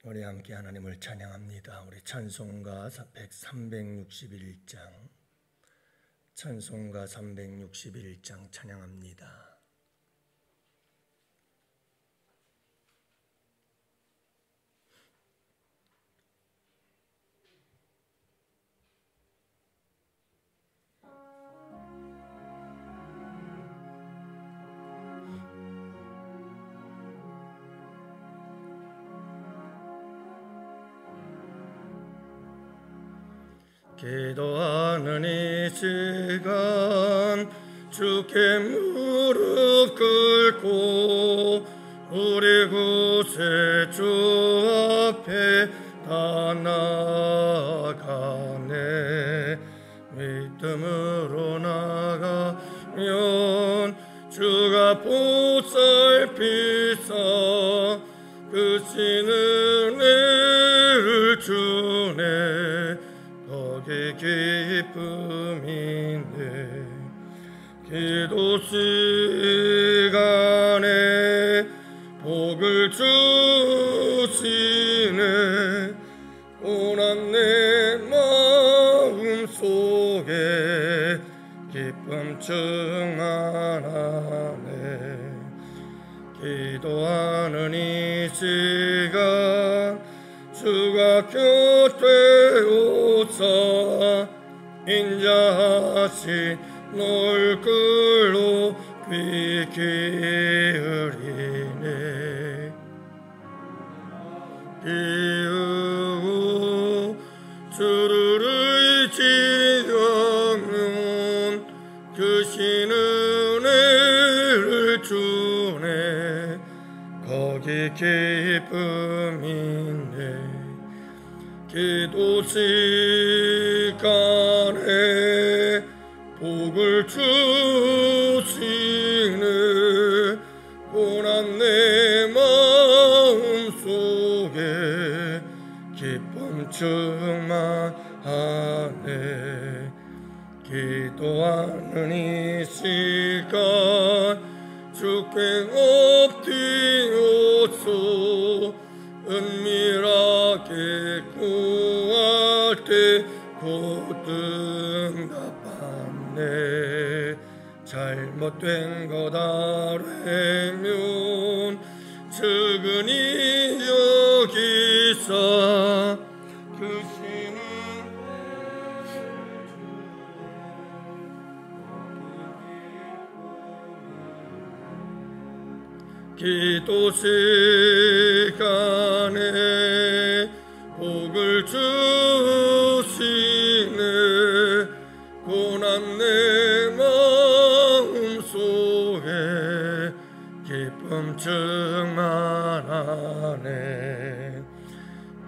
우리 함께 하나님을 찬양합니다. 우리 찬송가 361장 찬송가 361장 찬양합니다. 기도하는 이 시간 주께 무릎 꿇고 우리 구세 주 앞에 다 나아가네. 믿음으로 나가면 주가 보살피사 그 신 은혜를 주네. 거기 기쁨이네. 기도 시간에 복을 주시네. 고난 내 마음 속에 기쁨 충만하네. 기도하는 이 시간 주가 곁에 오사 인자하신 얼굴로 귀 기울이네. 기우고 주를 의지하면 그 신 은혜를 주네. 거기 기쁨이네. 기도 시간에 복을 주시네. 고난 내 마음 속에 기쁨 충만하네. 기도하는 이 시간 주께 엎드려서 은밀하게 구할 때 곧 응답받네. 잘못된 것 알면 측은히 여기사 그 신은 기도 시간에 복을 주시네. 고난 내 마음 속에 기쁨 충만하네.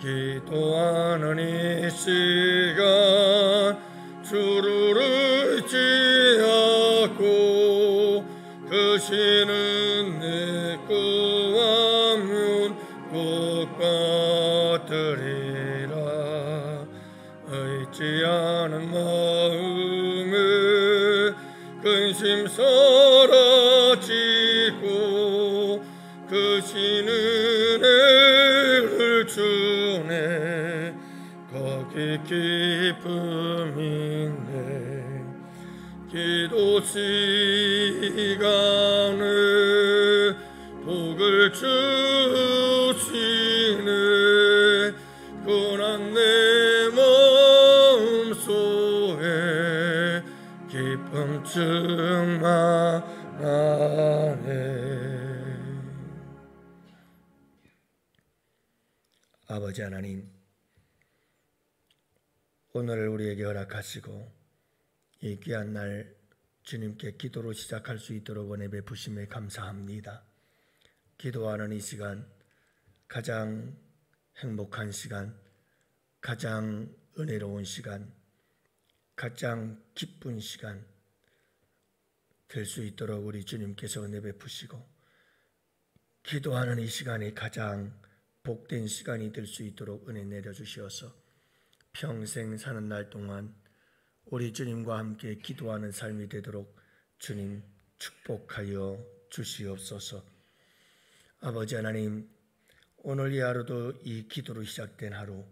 기도하는 이 시간 주를 의지하고 그 신은 내 구하면 꼭 받으리라. 의지하는 마음에 근심 사라지고 그 신 은혜를 주네. 거기 기쁨이네. 기도 시간에 복을 주시네. 고난 내 마음 속에 기쁨 충만하네. 아버지 하나님, 오늘 우리에게 허락하시고 이 귀한 날 주님께 기도로 시작할 수 있도록 은혜 베푸심에 감사합니다. 기도하는 이 시간 가장 행복한 시간, 가장 은혜로운 시간, 가장 기쁜 시간 될 수 있도록 우리 주님께서 은혜 베푸시고 기도하는 이 시간이 가장 복된 시간이 될 수 있도록 은혜 내려주시어서 평생 사는 날 동안 우리 주님과 함께 기도하는 삶이 되도록 주님 축복하여 주시옵소서. 아버지 하나님, 오늘 이 하루도 이 기도로 시작된 하루,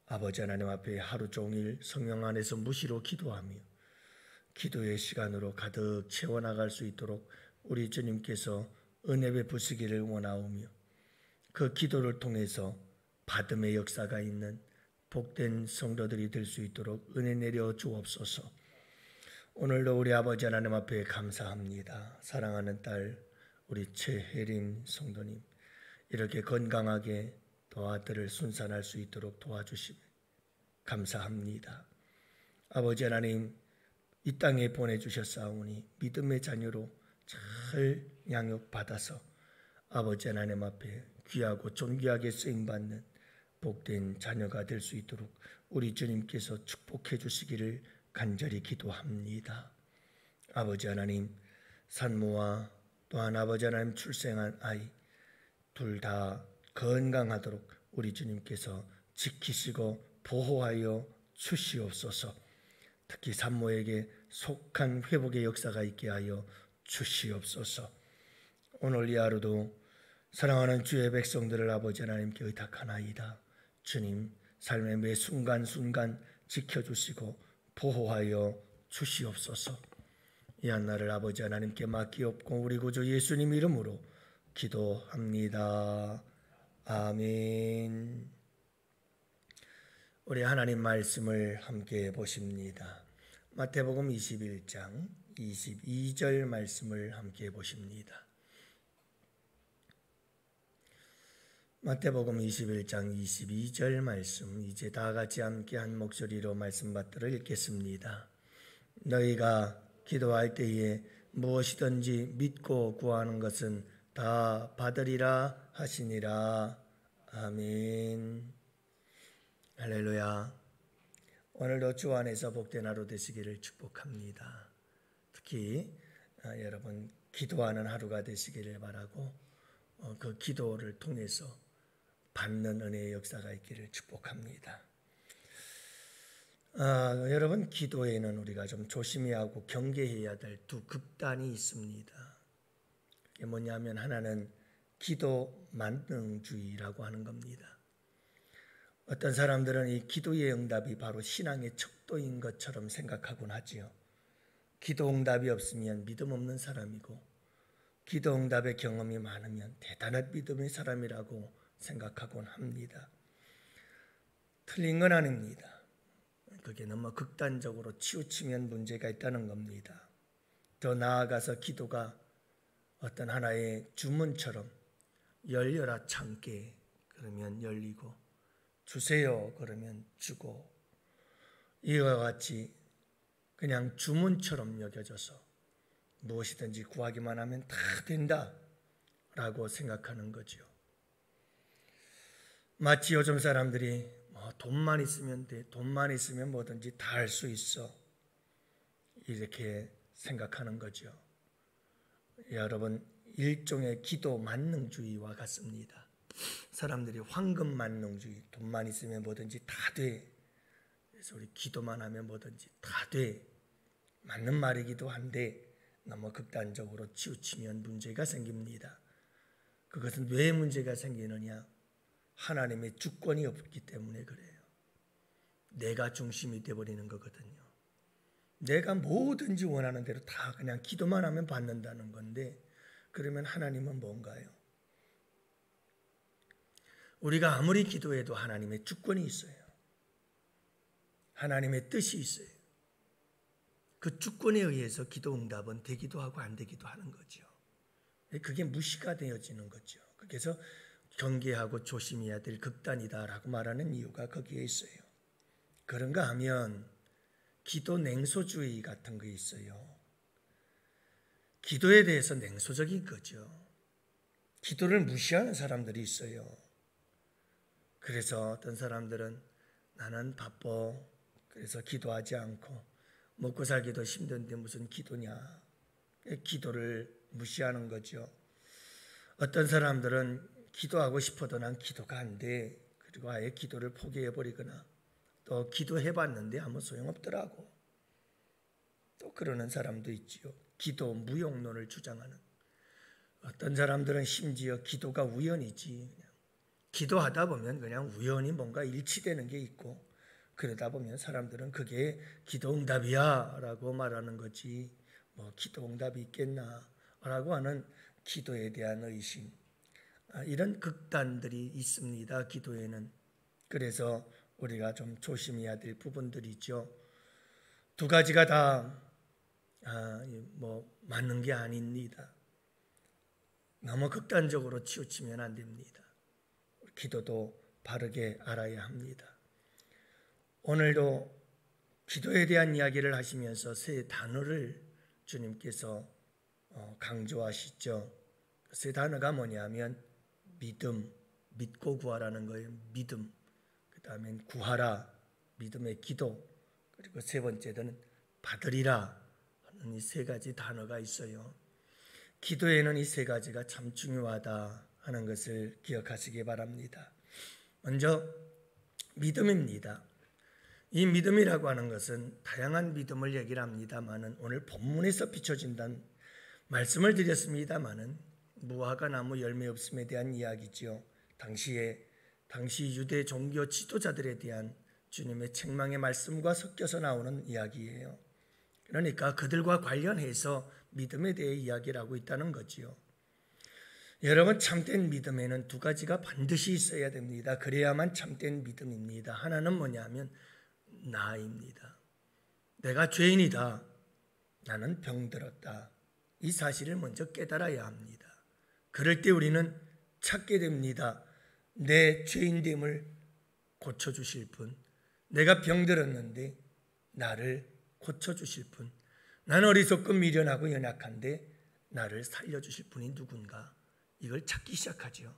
아버지 하나님 앞에 하루 종일 성령 안에서 무시로 기도하며 기도의 시간으로 가득 채워나갈 수 있도록 우리 주님께서 은혜 베푸시기를 원하오며 그 기도를 통해서 받음의 역사가 있는 복된 성도들이 될 수 있도록 은혜 내려 주옵소서. 오늘도 우리 아버지 하나님 앞에 감사합니다. 사랑하는 딸 우리 최혜림 성도님, 이렇게 건강하게 또 아들을 순산할 수 있도록 도와주시며 감사합니다. 아버지 하나님, 이 땅에 보내주셨사오니 믿음의 자녀로 잘 양육받아서 아버지 하나님 앞에 귀하고 존귀하게 쓰임받는 복된 자녀가 될 수 있도록 우리 주님께서 축복해 주시기를 간절히 기도합니다. 아버지 하나님, 산모와 또한 아버지 하나님 출생한 아이 둘 다 건강하도록 우리 주님께서 지키시고 보호하여 주시옵소서. 특히 산모에게 속한 회복의 역사가 있게 하여 주시옵소서. 오늘 이 하루도 사랑하는 주의 백성들을 아버지 하나님께 의탁하나이다. 주님, 삶의 매 순간순간 지켜주시고 보호하여 주시옵소서. 이 한날을 아버지 하나님께 맡기옵고 우리 구주 예수님 이름으로 기도합니다. 아멘. 우리 하나님 말씀을 함께 보십니다. 마태복음 21장 22절 말씀을 함께 보십니다. 마태복음 21장 22절 말씀, 이제 다 같이 함께 한 목소리로 말씀 받들어 읽겠습니다. 너희가 기도할 때에 무엇이든지 믿고 구하는 것은 다 받으리라 하시니라. 아멘. 할렐루야. 오늘도 주 안에서 복된 하루 되시기를 축복합니다. 특히 여러분 기도하는 하루가 되시기를 바라고 그 기도를 통해서 받는 은혜의 역사가 있기를 축복합니다. 여러분, 기도에는 우리가 좀 조심해야 하고 경계해야 될 두 극단이 있습니다. 그게 뭐냐면 하나는 기도 만능주의라고 하는 겁니다. 어떤 사람들은 이 기도의 응답이 바로 신앙의 척도인 것처럼 생각하곤 하지요. 기도 응답이 없으면 믿음 없는 사람이고 기도 응답의 경험이 많으면 대단한 믿음의 사람이라고 생각하곤 합니다. 틀린 건 아닙니다. 그게 너무 극단적으로 치우치면 문제가 있다는 겁니다. 더 나아가서 기도가 어떤 하나의 주문처럼 열려라 참깨 그러면 열리고 주세요 그러면 주고 이와 같이 그냥 주문처럼 여겨져서 무엇이든지 구하기만 하면 다 된다라고 생각하는 거죠. 마치 요즘 사람들이 돈만 있으면 돼, 돈만 있으면 뭐든지 다 할 수 있어 이렇게 생각하는 거죠. 여러분, 일종의 기도 만능주의와 같습니다. 사람들이 황금 만능주의, 돈만 있으면 뭐든지 다 돼. 그래서 우리 기도만 하면 뭐든지 다 돼. 맞는 말이기도 한데 너무 극단적으로 치우치면 문제가 생깁니다. 그것은 왜 문제가 생기느냐? 하나님의 주권이 없기 때문에 그래요. 내가 중심이 되어버리는 거거든요. 내가 뭐든지 원하는 대로 다 그냥 기도만 하면 받는다는 건데 그러면 하나님은 뭔가요? 우리가 아무리 기도해도 하나님의 주권이 있어요. 하나님의 뜻이 있어요. 그 주권에 의해서 기도 응답은 되기도 하고 안 되기도 하는 거죠. 그게 무시가 되어지는 거죠. 그래서 경계하고 조심해야 될 극단이다라고 말하는 이유가 거기에 있어요. 그런가 하면 기도 냉소주의 같은 게 있어요. 기도에 대해서 냉소적인 거죠. 기도를 무시하는 사람들이 있어요. 그래서 어떤 사람들은 나는 바빠. 그래서 기도하지 않고 먹고 살기도 힘든데 무슨 기도냐. 기도를 무시하는 거죠. 어떤 사람들은 기도하고 싶어도 난 기도가 안 돼. 그리고 아예 기도를 포기해버리거나 또 기도해봤는데 아무 소용없더라고. 또 그러는 사람도 있지요. 기도 무용론을 주장하는. 어떤 사람들은 심지어 기도가 우연이지. 기도하다 보면 그냥 우연히 뭔가 일치되는 게 있고, 그러다 보면 사람들은 그게 기도 응답이야 라고 말하는 거지, 뭐 기도 응답이 있겠나 라고 하는 기도에 대한 의심, 이런 극단들이 있습니다, 기도에는. 그래서 우리가 좀 조심해야 될 부분들이죠. 두 가지가 다 맞는 게 아닙니다. 너무 극단적으로 치우치면 안 됩니다. 기도도 바르게 알아야 합니다. 오늘도 기도에 대한 이야기를 하시면서 세 단어를 주님께서 강조하시죠. 세 단어가 뭐냐면 믿음, 믿고 구하라는 거예요. 믿음. 그 다음엔 구하라, 믿음의 기도. 그리고 세 번째는 받으리라 하는 이 세 가지 단어가 있어요. 기도에는 이 세 가지가 참 중요하다 하는 것을 기억하시기 바랍니다. 먼저 믿음입니다. 이 믿음이라고 하는 것은 다양한 믿음을 얘기를 합니다만은, 오늘 본문에서 비춰진다는 말씀을 드렸습니다만은, 무화과 나무 열매 없음에 대한 이야기죠. 당시 유대 종교 지도자들에 대한 주님의 책망의 말씀과 섞여서 나오는 이야기예요. 그러니까 그들과 관련해서 믿음에 대해 이야기를 하고 있다는 거지요. 여러분, 참된 믿음에는 두 가지가 반드시 있어야 됩니다. 그래야만 참된 믿음입니다. 하나는 뭐냐면 나입니다. 내가 죄인이다. 나는 병들었다. 이 사실을 먼저 깨달아야 합니다. 그럴 때 우리는 찾게 됩니다. 내 죄인됨을 고쳐주실 분, 내가 병들었는데 나를 고쳐주실 분, 나는 어리석고 미련하고 연약한데 나를 살려주실 분이 누군가, 이걸 찾기 시작하죠.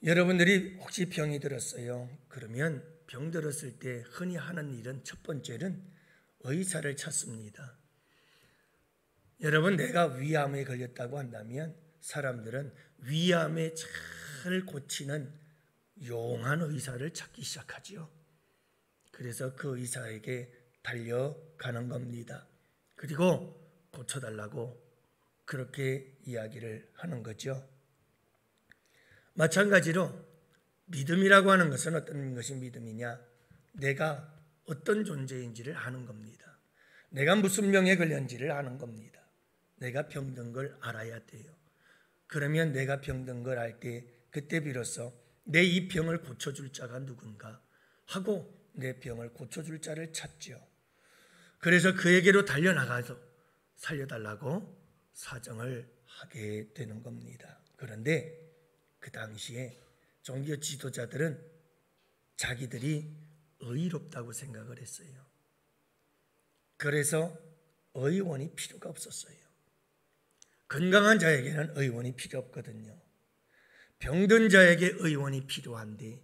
여러분들이 혹시 병이 들었어요? 그러면 병 들었을 때 흔히 하는 일은 첫 번째는 의사를 찾습니다. 여러분, 내가 위암에 걸렸다고 한다면 사람들은 위암에 잘 고치는 용한 의사를 찾기 시작하지요. 그래서 그 의사에게 달려가는 겁니다. 그리고 고쳐달라고 그렇게 이야기를 하는 거죠. 마찬가지로 믿음이라고 하는 것은 어떤 것이 믿음이냐? 내가 어떤 존재인지를 아는 겁니다. 내가 무슨 병에 걸렸는지를 아는 겁니다. 내가 병든 걸 알아야 돼요. 그러면 내가 병든 걸 알 때, 그때 비로소 내 이 병을 고쳐줄 자가 누군가 하고 내 병을 고쳐줄 자를 찾죠. 그래서 그에게로 달려나가서 살려달라고 사정을 하게 되는 겁니다. 그런데 그 당시에 종교 지도자들은 자기들이 의롭다고 생각을 했어요. 그래서 의원이 필요가 없었어요. 건강한 자에게는 의원이 필요 없거든요. 병든 자에게 의원이 필요한데,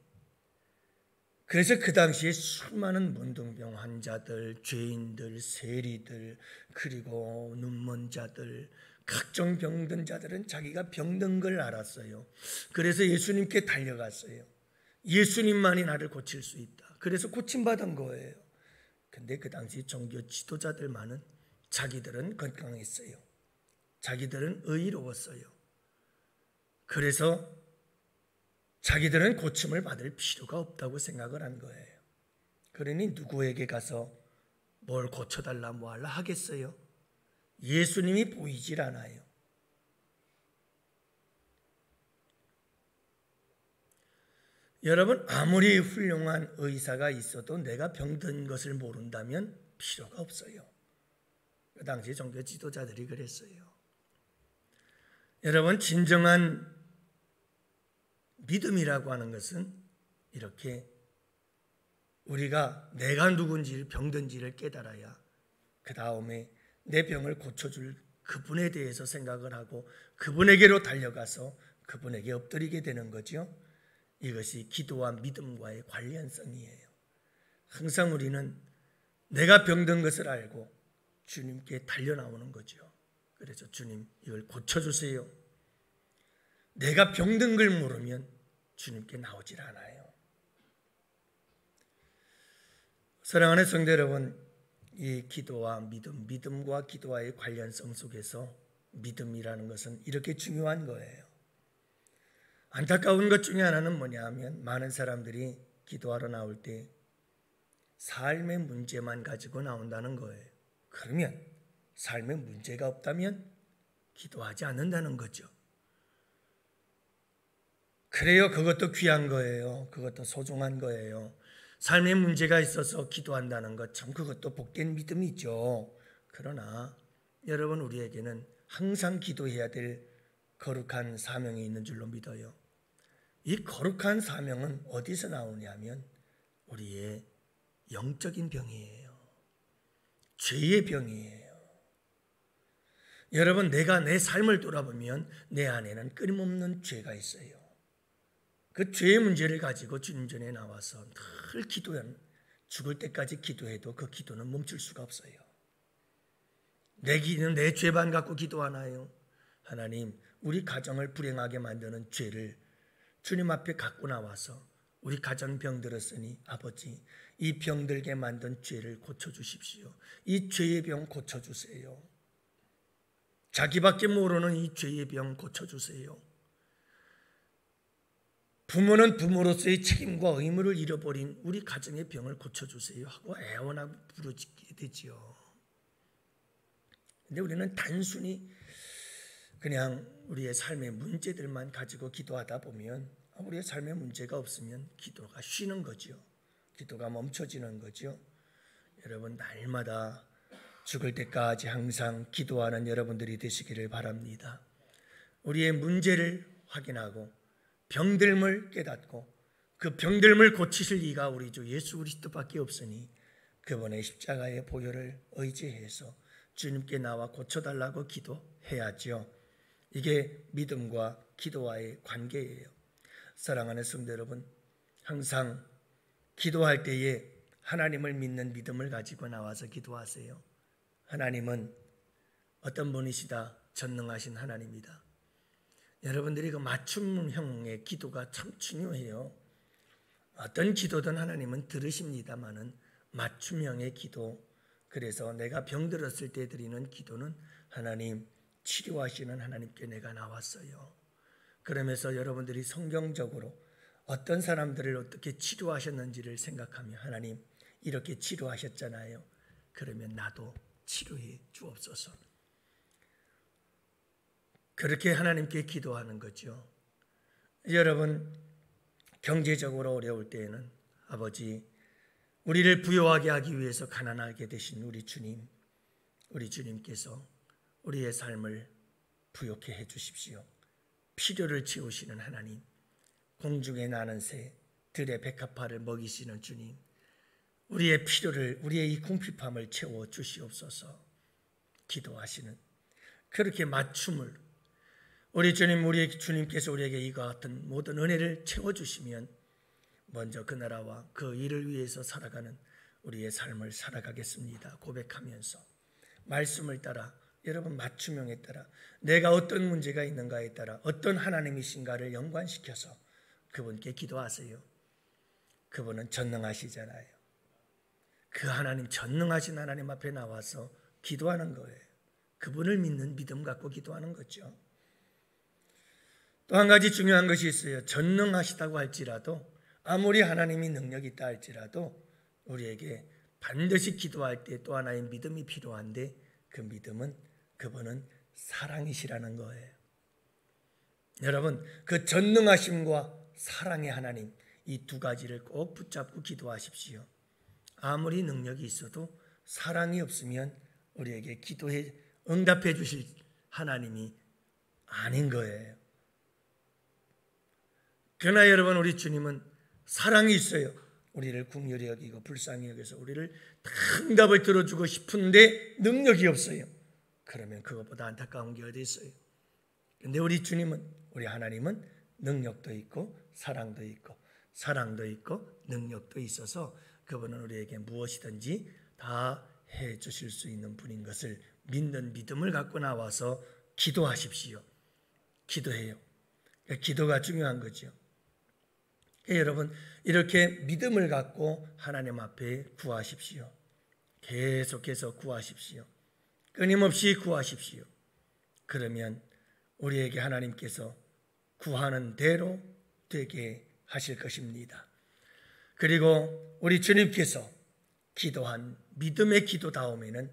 그래서 그 당시에 수많은 문둥병 환자들, 죄인들, 세리들, 그리고 눈먼 자들, 각종 병든 자들은 자기가 병든 걸 알았어요. 그래서 예수님께 달려갔어요. 예수님만이 나를 고칠 수 있다. 그래서 고침받은 거예요. 근데 그 당시 종교 지도자들만은 자기들은 건강했어요. 자기들은 의로웠어요. 그래서 자기들은 고침을 받을 필요가 없다고 생각을 한 거예요. 그러니 누구에게 가서 뭘 고쳐달라 뭐 하려 하겠어요? 예수님이 보이질 않아요. 여러분, 아무리 훌륭한 의사가 있어도 내가 병든 것을 모른다면 필요가 없어요. 그 당시 종교 지도자들이 그랬어요. 여러분, 진정한 믿음이라고 하는 것은 이렇게 우리가 내가 누군지 병든지를 깨달아야 그 다음에 내 병을 고쳐줄 그분에 대해서 생각을 하고 그분에게로 달려가서 그분에게 엎드리게 되는 거죠. 이것이 기도와 믿음과의 관련성이에요. 항상 우리는 내가 병든 것을 알고 주님께 달려나오는 거죠. 그래서 주님, 이걸 고쳐주세요. 내가 병든 걸 모르면 주님께 나오질 않아요. 사랑하는 성도 여러분, 이 기도와 믿음, 믿음과 기도와의 관련성 속에서 믿음이라는 것은 이렇게 중요한 거예요. 안타까운 것 중에 하나는 뭐냐 하면 많은 사람들이 기도하러 나올 때 삶의 문제만 가지고 나온다는 거예요. 그러면 삶의 문제가 없다면 기도하지 않는다는 거죠. 그래요. 그것도 귀한 거예요. 그것도 소중한 거예요. 삶의 문제가 있어서 기도한다는 것, 참 그것도 복된 믿음이죠. 그러나 여러분, 우리에게는 항상 기도해야 될 거룩한 사명이 있는 줄로 믿어요. 이 거룩한 사명은 어디서 나오냐면 우리의 영적인 병이에요. 죄의 병이에요. 여러분, 내가 내 삶을 돌아보면 내 안에는 끊임없는 죄가 있어요. 그 죄의 문제를 가지고 주님 전에 나와서 늘 기도하는, 죽을 때까지 기도해도 그 기도는 멈출 수가 없어요. 내 죄만 갖고 기도하나요? 하나님, 우리 가정을 불행하게 만드는 죄를 주님 앞에 갖고 나와서 우리 가정 병들었으니 아버지, 이 병들게 만든 죄를 고쳐주십시오. 이 죄의 병 고쳐주세요. 자기밖에 모르는 이 죄의 병 고쳐주세요. 부모는 부모로서의 책임과 의무를 잃어버린 우리 가정의 병을 고쳐주세요 하고 애원하고 부르짖게 되지요. 근데 우리는 단순히 그냥 우리의 삶의 문제들만 가지고 기도하다 보면 우리의 삶의 문제가 없으면 기도가 쉬는 거죠. 기도가 멈춰지는 거죠. 여러분, 날마다 죽을 때까지 항상 기도하는 여러분들이 되시기를 바랍니다. 우리의 문제를 확인하고 병들음을 깨닫고 그 병들음을 고치실 이가 우리 주 예수 그리스도밖에 없으니 그분의 십자가의 보혈을 의지해서 주님께 나와 고쳐달라고 기도해야죠. 이게 믿음과 기도와의 관계예요. 사랑하는 성도 여러분, 항상 기도할 때에 하나님을 믿는 믿음을 가지고 나와서 기도하세요. 하나님은 어떤 분이시다? 전능하신 하나님이다. 여러분들이 그 맞춤형의 기도가 참 중요해요. 어떤 기도든 하나님은 들으십니다마는 맞춤형의 기도, 그래서 내가 병들었을 때 드리는 기도는 하나님, 치료하시는 하나님께 내가 나왔어요. 그러면서 여러분들이 성경적으로 어떤 사람들을 어떻게 치료하셨는지를 생각하며 하나님, 이렇게 치료하셨잖아요. 그러면 나도 치료해 주옵소서. 그렇게 하나님께 기도하는 거죠. 여러분, 경제적으로 어려울 때에는 아버지, 우리를 부유하게 하기 위해서 가난하게 되신 우리 주님께서 우리의 삶을 부욕해 해 주십시오. 필요를 채우시는 하나님, 공중에 나는 새, 들의 백합화를 먹이시는 주님, 우리의 필요를, 우리의 이 궁핍함을 채워 주시옵소서. 기도하시는 그렇게 맞춤을 우리 주님, 우리 주님께서 우리에게 이와 같은 모든 은혜를 채워주시면 먼저 그 나라와 그 일을 위해서 살아가는 우리의 삶을 살아가겠습니다. 고백하면서 말씀을 따라, 여러분 맞춤형에 따라 내가 어떤 문제가 있는가에 따라 어떤 하나님이신가를 연관시켜서 그분께 기도하세요. 그분은 전능하시잖아요. 그 하나님, 전능하신 하나님 앞에 나와서 기도하는 거예요. 그분을 믿는 믿음 갖고 기도하는 거죠. 또 한 가지 중요한 것이 있어요. 전능하시다고 할지라도, 아무리 하나님이 능력이 있다 할지라도 우리에게 반드시 기도할 때 또 하나의 믿음이 필요한데, 그 믿음은 그분은 사랑이시라는 거예요. 여러분, 그 전능하심과 사랑의 하나님, 이 두 가지를 꼭 붙잡고 기도하십시오. 아무리 능력이 있어도 사랑이 없으면 우리에게 기도해 응답해 주실 하나님이 아닌 거예요. 그러나 여러분, 우리 주님은 사랑이 있어요. 우리를 긍휼히 여기고 불쌍히 여겨서 우리를 다 응답을 들어주고 싶은데 능력이 없어요. 그러면 그것보다 안타까운 게 어디 있어요? 근데 우리 주님은, 우리 하나님은 능력도 있고 사랑도 있고 능력도 있어서 그분은 우리에게 무엇이든지 다 해 주실 수 있는 분인 것을 믿는 믿음을 갖고 나와서 기도하십시오. 기도해요. 기도가 중요한 거죠. 여러분, 이렇게 믿음을 갖고 하나님 앞에 구하십시오. 계속해서 구하십시오. 끊임없이 구하십시오. 그러면 우리에게 하나님께서 구하는 대로 되게 하실 것입니다. 그리고 우리 주님께서 기도한 믿음의 기도다움에는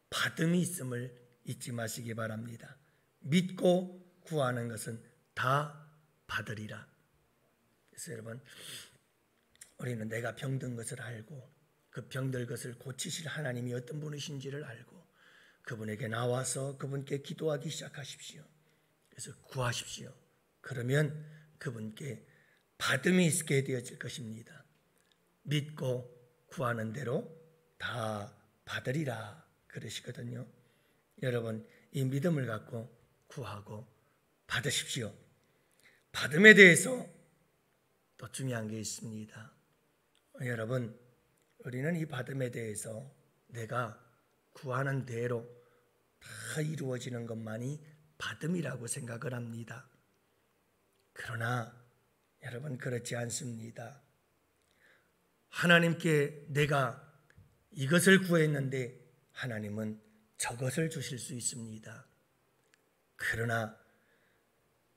받음이 있음을 잊지 마시기 바랍니다. 믿고 구하는 것은 다 받으리라. 그래서 여러분, 우리는 내가 병든 것을 알고 그 병들 것을 고치실 하나님이 어떤 분이신지를 알고 그분에게 나와서 그분께 기도하기 시작하십시오. 그래서 구하십시오. 그러면 그분께 받음이 있게 되어질 것입니다. 믿고 구하는 대로 다 받으리라 그러시거든요. 여러분, 이 믿음을 갖고 구하고 받으십시오. 받음에 대해서 또 중요한 게 있습니다. 여러분, 우리는 이 받음에 대해서 내가 구하는 대로 다 이루어지는 것만이 받음이라고 생각을 합니다. 그러나 여러분, 그렇지 않습니다. 하나님께 내가 이것을 구했는데 하나님은 저것을 주실 수 있습니다. 그러나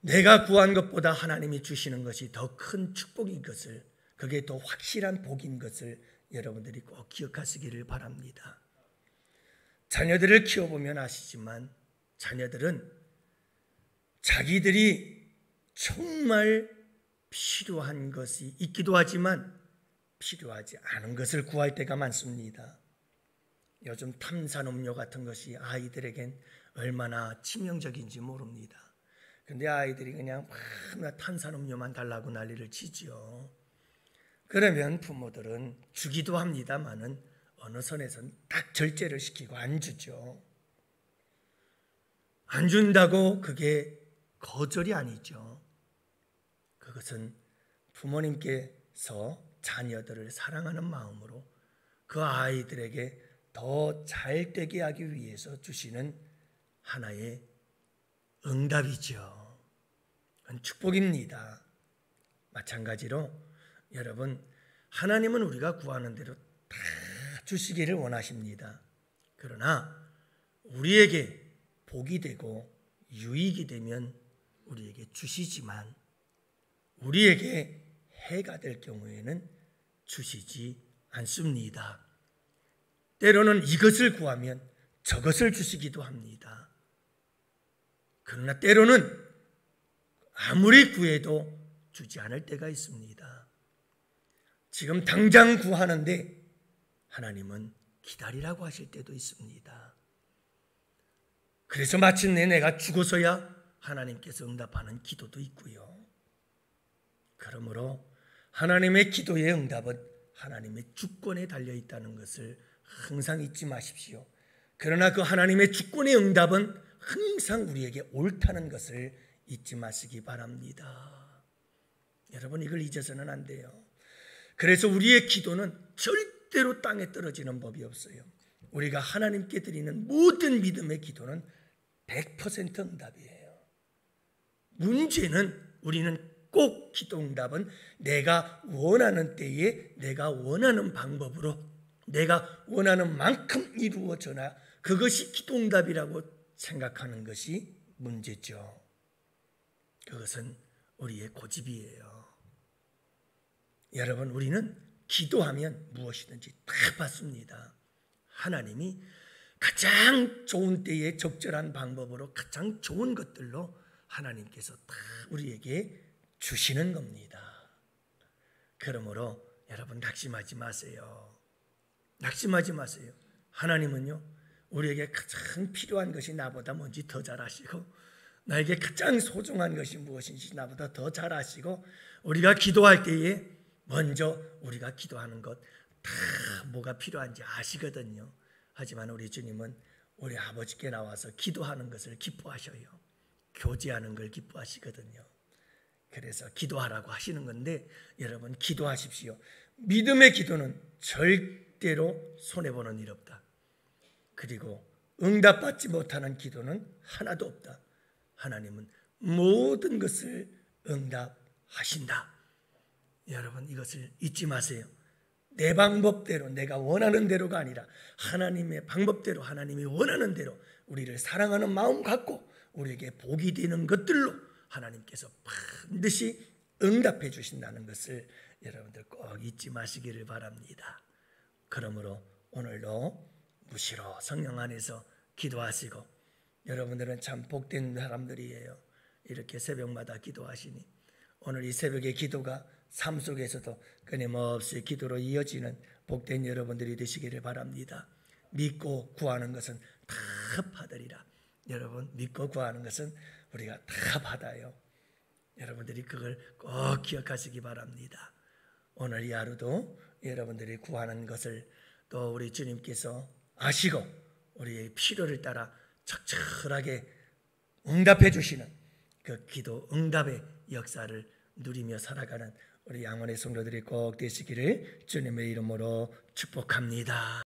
내가 구한 것보다 하나님이 주시는 것이 더 큰 축복인 것을, 그게 더 확실한 복인 것을 여러분들이 꼭 기억하시기를 바랍니다. 자녀들을 키워보면 아시지만 자녀들은 자기들이 정말 필요한 것이 있기도 하지만 필요하지 않은 것을 구할 때가 많습니다. 요즘 탄산음료 같은 것이 아이들에겐 얼마나 치명적인지 모릅니다. 근데 아이들이 그냥 막 탄산음료만 달라고 난리를 치죠. 그러면 부모들은 주기도 합니다마는 어느 선에서는 딱 절제를 시키고 안 주죠. 안 준다고 그게 거절이 아니죠. 그것은 부모님께서 자녀들을 사랑하는 마음으로 그 아이들에게 더 잘되게 하기 위해서 주시는 하나의 응답이죠. 그건 축복입니다. 마찬가지로 여러분, 하나님은 우리가 구하는 대로 다 주시기를 원하십니다. 그러나 우리에게 복이 되고 유익이 되면 우리에게 주시지만 우리에게 해가 될 경우에는 주시지 않습니다. 때로는 이것을 구하면 저것을 주시기도 합니다. 그러나 때로는 아무리 구해도 주지 않을 때가 있습니다. 지금 당장 구하는데 하나님은 기다리라고 하실 때도 있습니다. 그래서 마침내 내가 죽어서야 하나님께서 응답하는 기도도 있고요. 그러므로 하나님의 기도의 응답은 하나님의 주권에 달려있다는 것을 항상 잊지 마십시오. 그러나 그 하나님의 주권의 응답은 항상 우리에게 옳다는 것을 잊지 마시기 바랍니다. 여러분, 이걸 잊어서는 안 돼요. 그래서 우리의 기도는 절대로 땅에 떨어지는 법이 없어요. 우리가 하나님께 드리는 모든 믿음의 기도는 100% 응답이에요. 문제는 우리는 꼭 기도 응답은 내가 원하는 때에 내가 원하는 방법으로 내가 원하는 만큼 이루어져야 그것이 기도 응답이라고 생각하는 것이 문제죠. 그것은 우리의 고집이에요. 여러분, 우리는 기도하면 무엇이든지 다 받습니다. 하나님이 가장 좋은 때에 적절한 방법으로 가장 좋은 것들로 하나님께서 다 우리에게 주시는 겁니다. 그러므로 여러분, 낙심하지 마세요. 낙심하지 마세요. 하나님은요, 우리에게 가장 필요한 것이 나보다 뭔지 더 잘 아시고 나에게 가장 소중한 것이 무엇인지 나보다 더 잘 아시고 우리가 기도할 때에 먼저 우리가 기도하는 것 다 뭐가 필요한지 아시거든요. 하지만 우리 주님은 우리 아버지께 나와서 기도하는 것을 기뻐하셔요. 교제하는 걸 기뻐하시거든요. 그래서 기도하라고 하시는 건데 여러분, 기도하십시오. 믿음의 기도는 절대로 손해보는 일 없다. 그리고 응답받지 못하는 기도는 하나도 없다. 하나님은 모든 것을 응답하신다. 여러분, 이것을 잊지 마세요. 내 방법대로 내가 원하는 대로가 아니라 하나님의 방법대로 하나님이 원하는 대로 우리를 사랑하는 마음 갖고 우리에게 복이 되는 것들로 하나님께서 반드시 응답해 주신다는 것을 여러분들 꼭 잊지 마시기를 바랍니다. 그러므로 오늘도 무시로 성령 안에서 기도하시고, 여러분들은 참 복된 사람들이에요. 이렇게 새벽마다 기도하시니 오늘 이 새벽의 기도가 삶 속에서도 끊임없이 기도로 이어지는 복된 여러분들이 되시기를 바랍니다. 믿고 구하는 것은 다 받으리라. 여러분, 믿고 구하는 것은 우리가 다 받아요. 여러분들이 그걸 꼭 기억하시기 바랍니다. 오늘 이 하루도 여러분들이 구하는 것을 또 우리 주님께서 아시고 우리의 필요를 따라 적절하게 응답해 주시는 그 기도 응답의 역사를 누리며 살아가는 우리 양원의 성도들이 꼭 되시기를 주님의 이름으로 축복합니다.